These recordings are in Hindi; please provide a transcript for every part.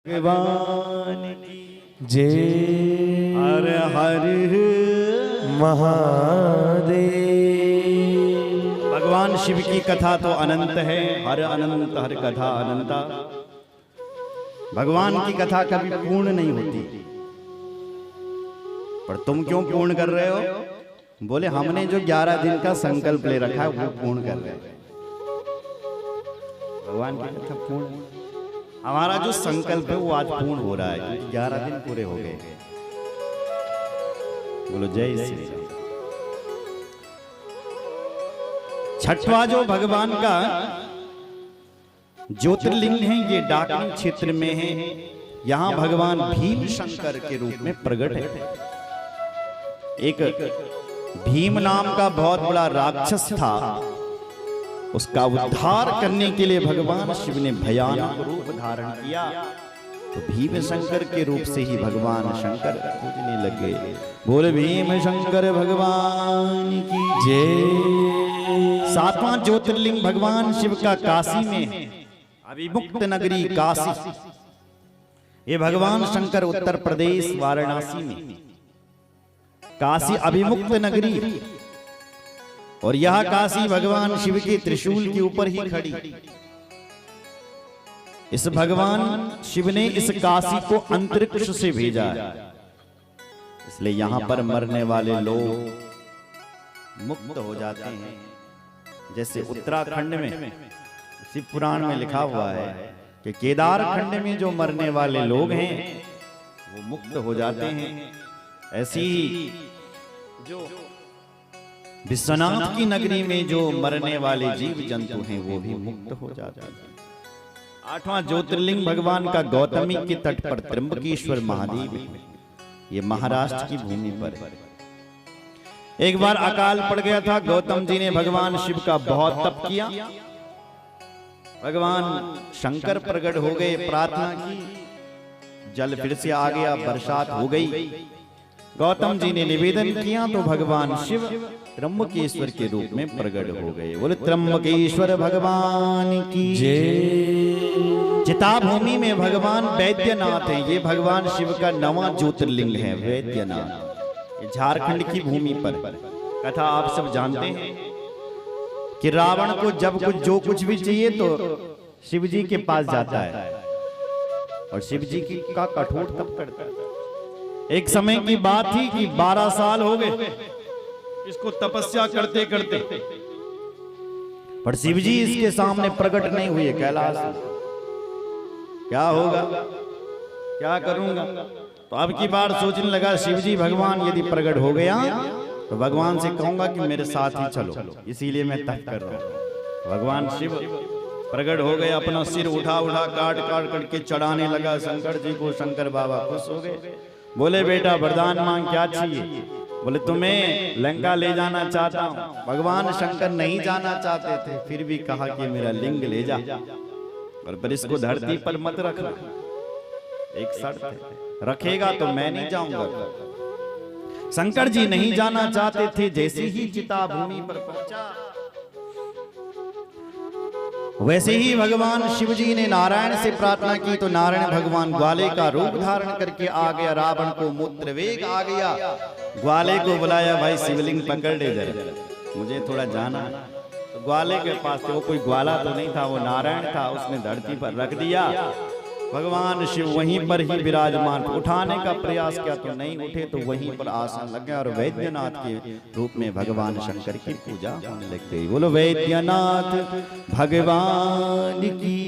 भगवान की जय। हर हर महादेव। भगवान शिव की कथा तो अनंत है, हर अनंत हर कथा अनंता। भगवान की कथा कभी पूर्ण नहीं होती, पर तुम क्यों पूर्ण कर रहे हो? बोले हमने जो 11 दिन का संकल्प ले रखा है वो पूर्ण कर रहे हैं। भगवान की कथा पूर्ण, हमारा जो संकल्प है वो आज पूर्ण हो रहा है क्योंकि 11 दिन पूरे हो गए। बोलो जय श्री राम। छठवां जो भगवान का ज्योतिर्लिंग है ये डाकनी क्षेत्र में है। यहां भगवान भीम शंकर के रूप में प्रकट है। एक भीम नाम का बहुत बड़ा राक्षस था, उसका उद्धार करने के लिए भगवान शिव ने भयानक रूप धारण किया, तो भीम शंकर के रूप से ही भगवान शंकर पूजने लगे। बोले भीम शंकर भगवान की जय। सातवां ज्योतिर्लिंग भगवान शिव का काशी में है, अभिमुक्त नगरी काशी। ये भगवान शंकर उत्तर प्रदेश वाराणसी में, काशी अभिमुक्त नगरी, और यह काशी भगवान शिव के त्रिशूल के ऊपर ही खड़ी। इस भगवान शिव ने इस काशी को अंतरिक्ष से भेजा है, इसलिए यहां पर मरने वाले लोग मुक्त हो जाते हैं। जैसे उत्तराखंड में शिव पुराण में लिखा हुआ है कि केदार खंड में जो मरने वाले लोग हैं वो मुक्त हो जाते हैं, ऐसी ही जो विश्वनाथ की नगरी में जो मरने वाले जीव जंतु हैं वो भी मुक्त हो जाते हैं। आठवां ज्योतिर्लिंग भगवान का गौतमी के तट पर त्र्यंबकेश्वर महादेव, ये महाराष्ट्र की भूमि पर है। एक बार अकाल पड़ गया था, गौतम जी ने भगवान शिव का बहुत तप किया, भगवान शंकर प्रकट हो गए, प्रार्थना की, जल फिर से आ गया, बरसात हो गई। गौतम जी ने निवेदन किया तो भगवान शिव त्र्यंबकेश्वर के रूप में प्रकट हो गए। बोले त्र्यंबकेश्वर भगवान की जय। चिताभूमि में भगवान वैद्यनाथ हैं, ये भगवान शिव का 9वां ज्योतिर्लिंग है वैद्यनाथ, ये झारखंड की भूमि पर। कथा आप सब जानते हैं कि रावण को जब जो कुछ भी चाहिए तो शिव जी के पास जाता है और शिव जी का कठोर तप करता है। एक समय की बात थी कि 12 साल हो गए इसको तपस्या करते करते, पर शिव जी इसके सामने प्रकट नहीं हुए कैलाश। क्या होगा, क्या करूंगा? तो अब की बार सोचने लगा शिव जी भगवान यदि प्रकट हो गया तो भगवान से कहूंगा कि मेरे साथ ही चलो, इसीलिए मैं तप कर रहा हूं। भगवान शिव प्रकट हो गए, अपना सिर उठा उठा काट काट करके चढ़ाने लगा शंकर जी को। शंकर बाबा खुश हो गए, बोले बेटा वरदान मांग, क्या चाहिए? बोले तुम्हें लंका ले जाना चाहता हूं। भगवान शंकर नहीं जाना चाहते थे, फिर भी कहा कि मेरा लिंग ले जा, पर इसको धरती पर मत रखना, एक शर्त है, रखेगा तो मैं नहीं जाऊंगा। शंकर जी नहीं जाना चाहते थे। जैसे ही चिता भूमि पर पहुंचा वैसे ही भगवान शिव जी ने नारायण से प्रार्थना की तो नारायण भगवान ग्वाले का रूप धारण करके आ गया। रावण को मूत्र वेग आ गया, ग्वाले को बुलाया, भाई शिवलिंग पकड़ ले जरा, मुझे थोड़ा जाना। तो ग्वाले के पास वो कोई ग्वाला तो नहीं था, वो नारायण था, उसने धरती पर रख दिया। भगवान शिव वहीं पर ही विराजमान, उठाने का प्रयास किया तो नहीं उठे, तो वहीं पर आसन लग गया और वैद्यनाथ के रूप में भगवान शंकर की पूजा होने लग गई। बोलो वैद्यनाथ भगवान की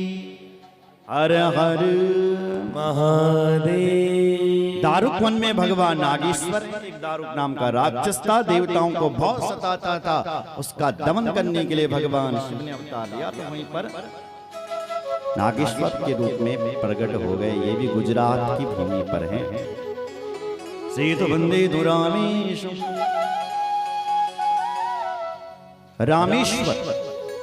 हर हर महादेव। दारुक वन में भगवान नागेश्वर, एक दारुक नाम का राक्षस था, देवताओं को बहुत सताता था, उसका दमन करने के लिए भगवान शिव ने अवतार लिया, तो वहीं पर नागेश्वर के रूप में प्रकट हो गए। ये भी गुजरात की भूमि पर है। सेतु बंदे रामेश्वर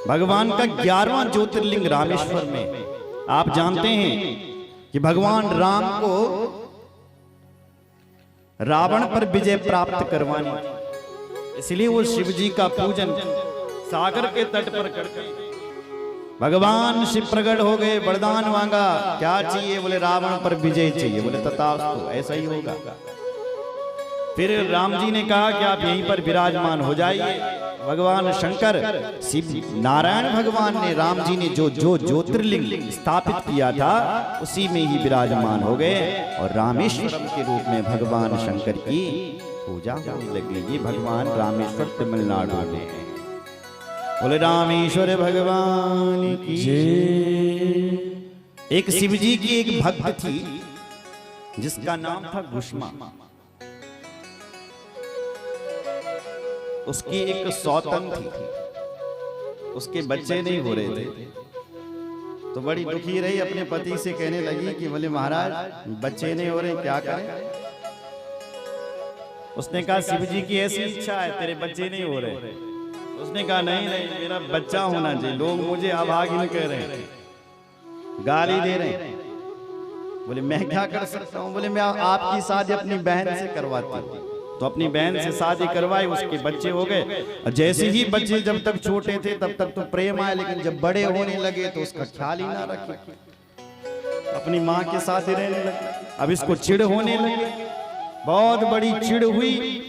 भगवान का 11वां ज्योतिर्लिंग रामेश्वर में। आप जानते हैं कि भगवान राम को रावण पर विजय प्राप्त करवानी, इसलिए वो शिव जी का पूजन सागर के तट पर करते हैं। भगवान शिव प्रकट हो गए, वरदान मांगा, क्या चाहिए? बोले रावण पर विजय चाहिए। बोले तथास्तु, ऐसा ही होगा। फिर राम जी ने कहा कि आप यहीं पर विराजमान हो जाइए। भगवान शंकर, शिव नारायण भगवान ने, राम जी ने जो जो ज्योतिर्लिंग स्थापित किया था उसी में ही विराजमान हो गए और रामेश्वरम के रूप में भगवान शंकर की पूजा होने लगी। ये भगवान रामेश्वर तमिलनाडु में है। बोले रामेश्वर भगवान की जय। एक शिव जी की एक भक्त थी जिसका नाम था गुष्मा। उसकी एक सौतन थी, उसके बच्चे नहीं हो रहे थे, तो बड़ी दुखी रही। अपने पति से कहने लगी कि बोले महाराज बच्चे नहीं हो रहे, क्या करें? उसने कहा शिव जी की ऐसी इच्छा है, तेरे बच्चे नहीं हो रहे। उसने कहा नहीं नहीं, मेरा बच्चा होना चाहिए। लोग मुझे अभागिन कह रहे हैं, गाली दे रहे हैं। बोले मैं क्या कर सकता हूँ? बोले मैं आपकी शादी अपनी बहन से करवाती हूँ। तो अपनी बहन से शादी करवाई, उसके बच्चे हो गए। और जैसे ही बच्चे जब तक छोटे थे तब तक तो प्रेम आया, लेकिन जब बड़े होने लगे तो उसका ख्याल ही ना रखे, अपनी माँ के साथ ही रहने लगे। अब इसको चिढ़ होने लगी, बहुत बड़ी चिढ़ हुई,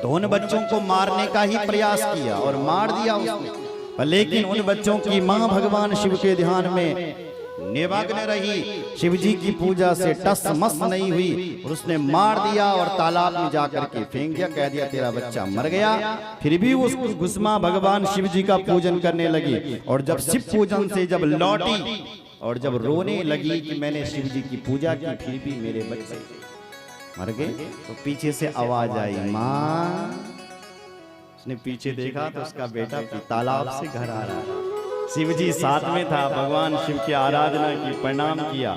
तो उन बच्चों को मारने का ही प्रयास किया और मार दिया उसने। लेकिन उन बच्चों की माँ भगवान शिव के ध्यान में निमग्न रही, शिव जी की पूजा से टस मस नहीं हुई और उसने मार दिया और तालाब में जाकर के फेंक दिया। कह दिया तेरा बच्चा मर गया। फिर भी उस गुस्मा भगवान शिव जी का पूजन करने लगी और जब शिव पूजन से जब लौटी और जब रोने लगी कि मैंने शिव जी की पूजा की फिर भी मेरे बच्चे मर गए, तो पीछे से आवाज आई माँ। उसने पीछे देखा तो उसका बेटा तालाब से घर आ रहा है। शिव जी साथ में था। भगवान शिव की आराधना की, प्रणाम किया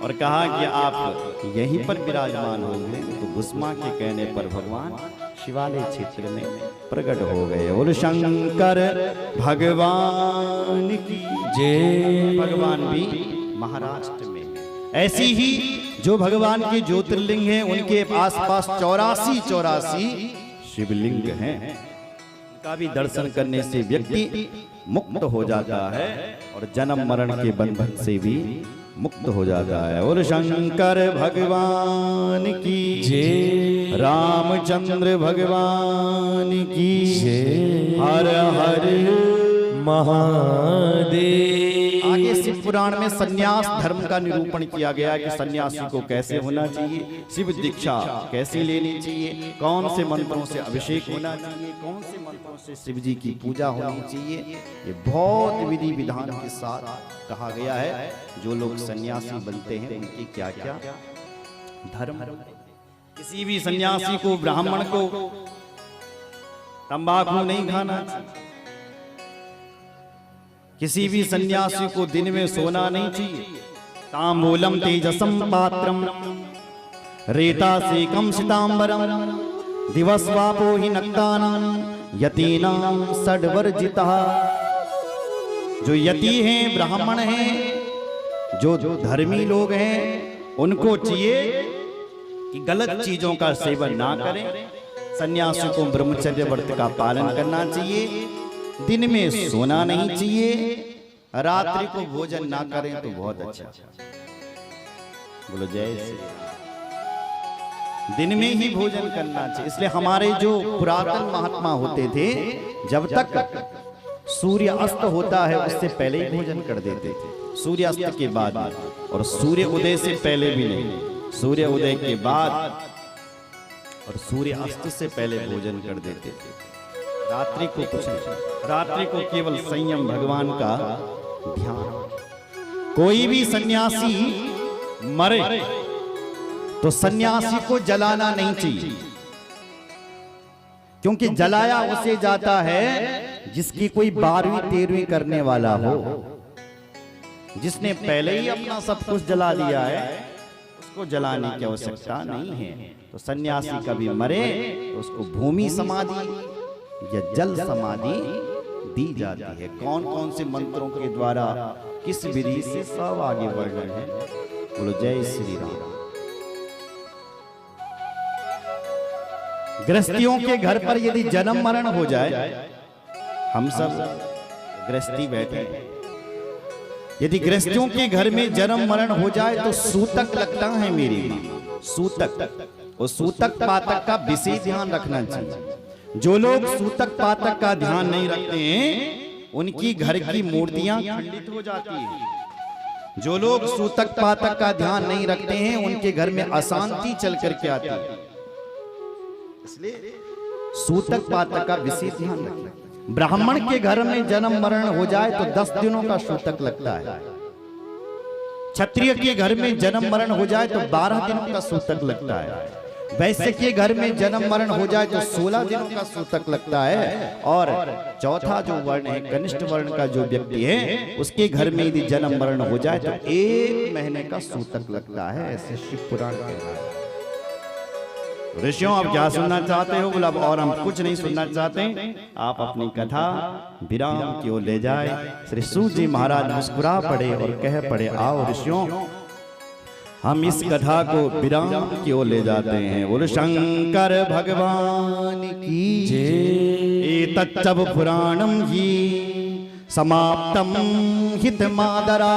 और कहा कि आप यहीं पर विराजमान होंगे। तो गुस्मा के कहने पर भगवान शिवालय क्षेत्र में प्रकट हो गए। बोल शंकर भगवान की जय। भगवान भी महाराष्ट्र में। ऐसी ही जो भगवान के ज्योतिर्लिंग हैं उनके आसपास 84 शिवलिंग हैं। उनका भी दर्शन करने से व्यक्ति मुक्त हो जाता है और जन्म मरण के बंधन से भी मुक्त हो जाता है। और शंकर भगवान की जय, रामचंद्र भगवान की जय, हर हर महादेव। आगे शिव पुराण में सन्यास धर्म का निरूपण किया गया कि सन्यासी को कैसे होना चाहिए, शिव दीक्षा कैसे लेनी चाहिए, कौन से मंत्रों से अभिषेक होना चाहिए, कौन से मंत्रों से शिव जी की पूजा होनी चाहिए। ये बहुत विधि विधान के साथ कहा गया है। जो लोग सन्यासी बनते हैं उनकी क्या क्या धर्म। किसी भी सन्यासी को, ब्राह्मण को तंबाकू नहीं खाना चाहिए। किसी भी सन्यासी को दिन में सोना नहीं चाहिए। तांबूलम तेजसम पात्रम रेता सेकम सितांबरम दिवस्वापो हि नक्तानां यतीनां षड्वर्जितः। जो यति हैं, ब्राह्मण हैं, जो धर्मी लोग हैं, उनको चाहिए कि गलत चीजों का सेवन ना करें। सन्यासी को ब्रह्मचर्य व्रत का पालन करना चाहिए। दिन में सोना नहीं चाहिए। रात्रि को भोजन ना करें तो बहुत अच्छा। बोलो जय श्री राम। दिन में ही भोजन करना चाहिए। इसलिए हमारे जो पुरातन महात्मा होते थे, जब तक सूर्य अस्त होता है उससे पहले ही भोजन कर देते थे। सूर्य अस्त के बाद और सूर्य उदय से पहले भी नहीं। सूर्य उदय के बाद और सूर्य अस्त से पहले भोजन कर देते थे। रात्रि को कुछ नहीं, रात्रि को केवल संयम, भगवान का ध्यान। कोई भी सन्यासी मरे तो सन्यासी को जलाना नहीं चाहिए, क्योंकि जलाया उसे जाता है जिसकी कोई 12वीं 13वीं करने वाला हो। जिसने पहले ही अपना सब कुछ जला दिया है उसको जलाने की आवश्यकता नहीं है। तो सन्यासी कभी मरे तो उसको भूमि समाधि या जल समाधि दी जाती है। कौन कौन से मंत्रों के द्वारा, किस विधि से, सब आगे वर्णन है। बोलो जय श्री राम। गृहस्थियों के घर पर यदि जन्म मरण हो जाए, हम सब गृहस्थी बैठे हैं, यदि गृहस्थियों के घर में जन्म मरण हो जाए तो सूतक लगता है मेरी माँ, सूतक। और सूतक पातक का विशेष ध्यान रखना चाहिए। जो लोग सूतक पातक का ध्यान नहीं रखते हैं उनकी घर की मूर्तियां खंडित हो जाती है। जो लोग सूतक पातक का ध्यान नहीं रखते हैं उनके घर में अशांति चल करके आती है। इसलिए सूतक पातक का विशेष ध्यान रखना। ब्राह्मण के घर में जन्म मरण हो जाए तो 10 दिनों का सूतक लगता है। क्षत्रिय के घर में जन्म मरण हो जाए तो 12 दिनों का सूतक लगता है। वैश्य के घर में जन्म मरण हो जाए तो 16 दिनों का सूतक लगता है। और चौथा जो वर्ण है, कनिष्ठ वर्ण का जो व्यक्ति है, उसके घर में यदि जन्म मरण हो जाए तो 1 महीने का सूतक लगता है। ऐसे शिव पुराण कहता है। ऋषियों, आप क्या सुनना चाहते हो? बोला और हम कुछ नहीं सुनना चाहते, आप अपनी कथा विराम की ओर ले जाए। श्री सूत जी महाराज मुस्कुरा पड़े और कह पड़े, आओ ऋषियों हम इस कथा को विराम की ओर ले जाते हैं। बोलो शंकर भगवान की जय। एतच्चव पुराणम ही समाप्तम हितमादरा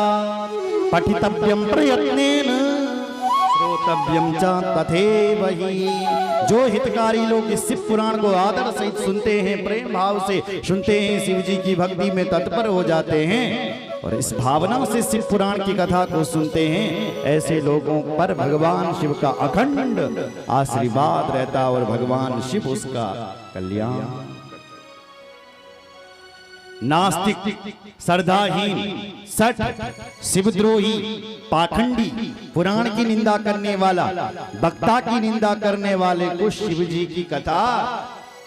पठितव्यम प्रयत्नेन श्रोतव्यम च तथैव ही। जो हितकारी लोग इस शिव पुराण को आदर सहित सुनते हैं, प्रेम भाव से सुनते हैं, शिव जी की भक्ति में तत्पर हो जाते हैं और इस भावना से शिव पुराण की कथा को सुनते हैं, ऐसे लोगों पर भगवान शिव का अखंड आशीर्वाद रहता और भगवान शिव उसका कल्याण। नास्तिक, श्रद्धाहीन, सठ, शिवद्रोही, पाखंडी, पुराण की निंदा करने वाला, वक्ता की निंदा करने वाले को शिव जी की कथा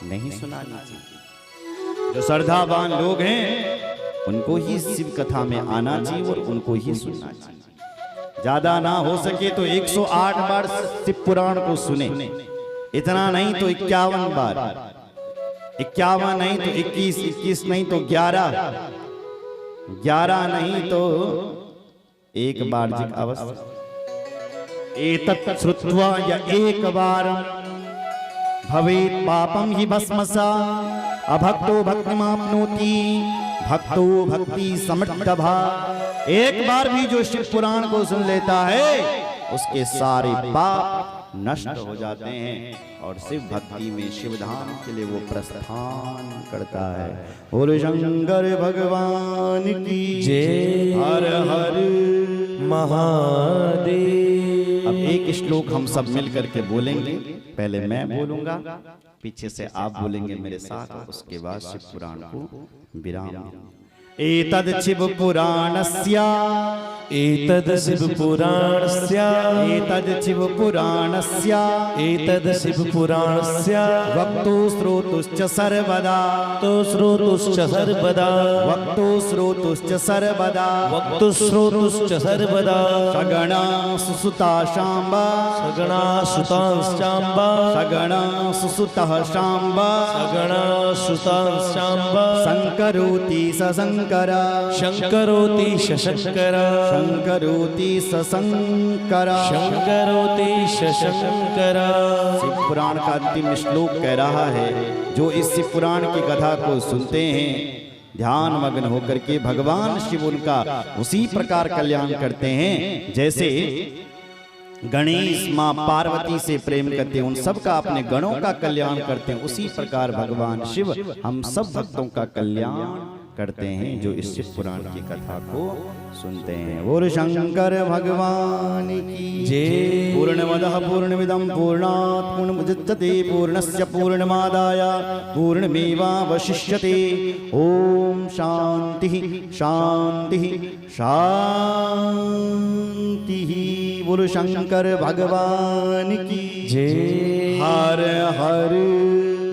नहीं सुनानी चाहिए। जो श्रद्धावान लोग हैं उनको ही शिव कथा में आना चाहिए और उनको ही सुनना चाहिए। ज्यादा ना हो सके तो 108 बार शिव पुराण को सुने, इतना नहीं तो 51 बार, 51 नहीं तो 21, 21 नहीं तो 11, 11 नहीं तो 1 बार जिक अवश्य। एतत् श्रुत्वा या 1 बार भवेत् पापम ही भस्मसा अभक्तो भक्तिमाप्नोति भक्तो भक्ति समर्थभा। एक बार भी जो शिव पुराण को सुन लेता है उसके सारे पाप नष्ट हो जाते हैं और शिव भक्ति में शिव धाम के लिए वो प्रस्थान करता है। बोलो शंकर भगवान की जय। हर हर महादेव। अब एक श्लोक हम सब मिल करके बोलेंगे। पहले मैं बोलूंगा, पीछे से आप बोलेंगे मेरे साथ, उसके बाद शिव पुराण को विराम। एतद् शिव पुराणस्य, एतद् शिव पुराणस्य, एतद् शिव पुराणस्य, एतद् शिव पुराणस्य वक्तु श्रोतुश्च सर्वदा, तो श्रोतुश्च सर्वदा, वक्तु श्रोतुश्च सर्वदा, वक्तु श्रोतुश्च सर्वदा, सगणा सुसुता शाम्बा, सगणा सुतांश्चाम्बा, सगणा सुसुतः शाम्बा, सगणा सुतांश्चाम्बा, शंकरोति सशंकर, शंकरोति शशंकर, शंकरोति सशंकर, शंकरोति शशंकर। शिव पुराण का अंतिम श्लोक कह रहा है, जो इस शिव पुराण की कथा को सुनते हैं ध्यान मग्न होकर के भगवान शिव उनका उसी प्रकार कल्याण करते हैं जैसे गणेश माँ पार्वती से प्रेम करते हैं, उन सब का अपने गणों का कल्याण करते हैं। उसी प्रकार भगवान शिव हम सब भक्तों का कल्याण करते हैं जो इस शिव पुराण की कथा को सुनते हैं। बोलो शंकर भगवान की जय। पूर्णमदः पूर्णमिदं पूर्णात् पूर्णमुदच्यते पूर्णस्य पूर्णमादाय पूर्णमेवावशिष्यते। ओम शांति शांति शांति। बोलो शंकर भगवान की जय। हर हर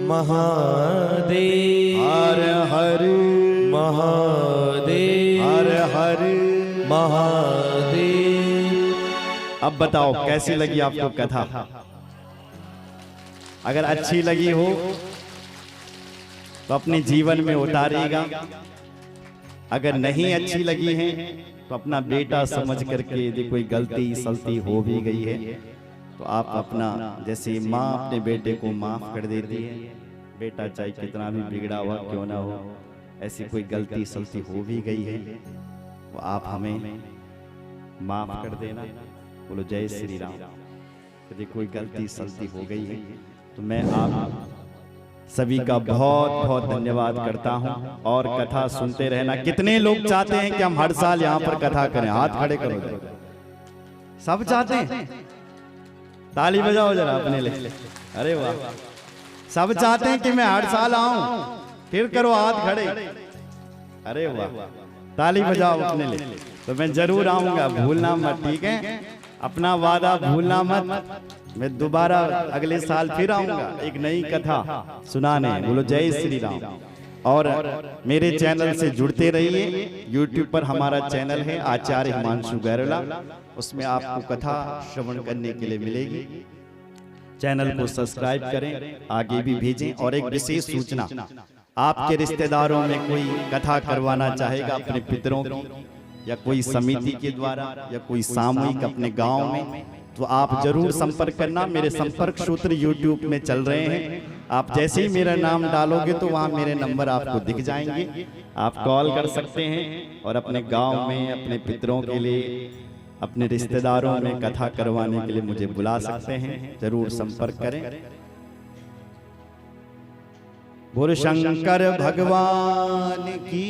महादेव, हर हर महादेव, हर हर महादेव। अब बताओ कैसी लगी आपको कथा? अगर अच्छी लगी हो तो अपने जीवन में उतारिएगा, अगर नहीं अच्छी लगी है तो अपना बेटा समझ करके यदि कोई गलती सलती हो भी गई है तो आप अपना, जैसे माँ अपने बेटे को माफ कर देती है, बेटा चाहे कितना भी बिगड़ा हुआ क्यों ना हो, ऐसी कोई गलती सलती हो भी गई है तो आप हमें माफ कर देना। बोलो जय श्री राम। यदि कोई गलती सलती हो गई है तो मैं आप सभी का बहुत बहुत धन्यवाद करता हूं। और कथा सुनते रहना। कितने लोग चाहते हैं कि हम हर साल यहाँ पर कथा करें? हाथ खड़े करो। सब चाहते हैं? ताली बजाओ जरा अपने लिए। अरे वाह, सब चाहते हैं कि मैं हर साल आऊं। फिर करो हाथ खड़े। अरे वाह, ताली बजाओ अपने लिए। तो मैं जरूर आऊंगा, भूलना मत, ठीक है? अपना वादा भूलना मत। मैं दोबारा अगले साल फिर आऊंगा एक नई कथा सुनाने। बोलो जय श्री राम। और मेरे चैनल से जुड़ते रहिए। YouTube पर हमारा चैनल है आचार्य हिमांशु गैरला, उसमें आपको कथा श्रवण करने के लिए मिलेगी। चैनल को सब्सक्राइब करें, आगे भी भेजें। और एक विशेष सूचना, आपके रिश्तेदारों में कोई कथा करवाना चाहेगा अपने पितरों की, या कोई समिति के द्वारा, या कोई सामूहिक अपने गांव में, तो आप जरूर संपर्क करना। मेरे संपर्क सूत्र YouTube में चल रहे हैं। आप जैसे ही मेरा नाम डालोगे तो वहाँ मेरे नंबर आपको दिख जाएंगे। आप कॉल कर सकते हैं और अपने गांव में अपने पितरों के लिए, अपने रिश्तेदारों में कथा करवाने के लिए मुझे बुला सकते हैं। जरूर संपर्क करें। बोलो शंकर भगवान की।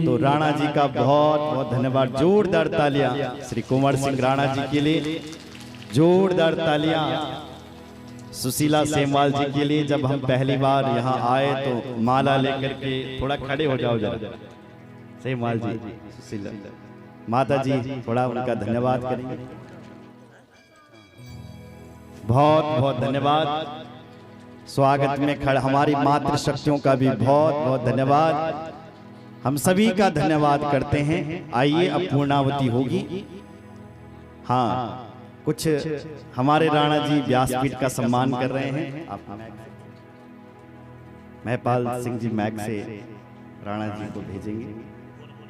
तो राणा जी का बहुत बहुत धन्यवाद। जोरदार तालियां श्री कुंवर सिंह राणा जी के लिए। जोरदार तालियां सुशीला सेमवाल जी के लिए। जब हम पहली बार यहाँ आए तो माला लेकर के, थोड़ा खड़े हो जाओ जरा, सेमवाल जी, सुशीला माता जी, थोड़ा उनका धन्यवाद करेंगे। बहुत बहुत धन्यवाद। स्वागत में खड़े हमारी मातृ शक्तियों का भी बहुत बहुत धन्यवाद। हम सभी का धन्यवाद करते हैं। आइए अब पूर्णावती होगी। हाँ, कुछ हमारे राणा जी व्यासपीठ का सम्मान कर रहे हैं। आप महपाल सिंह जी मैक से राणा जी को भेजेंगे।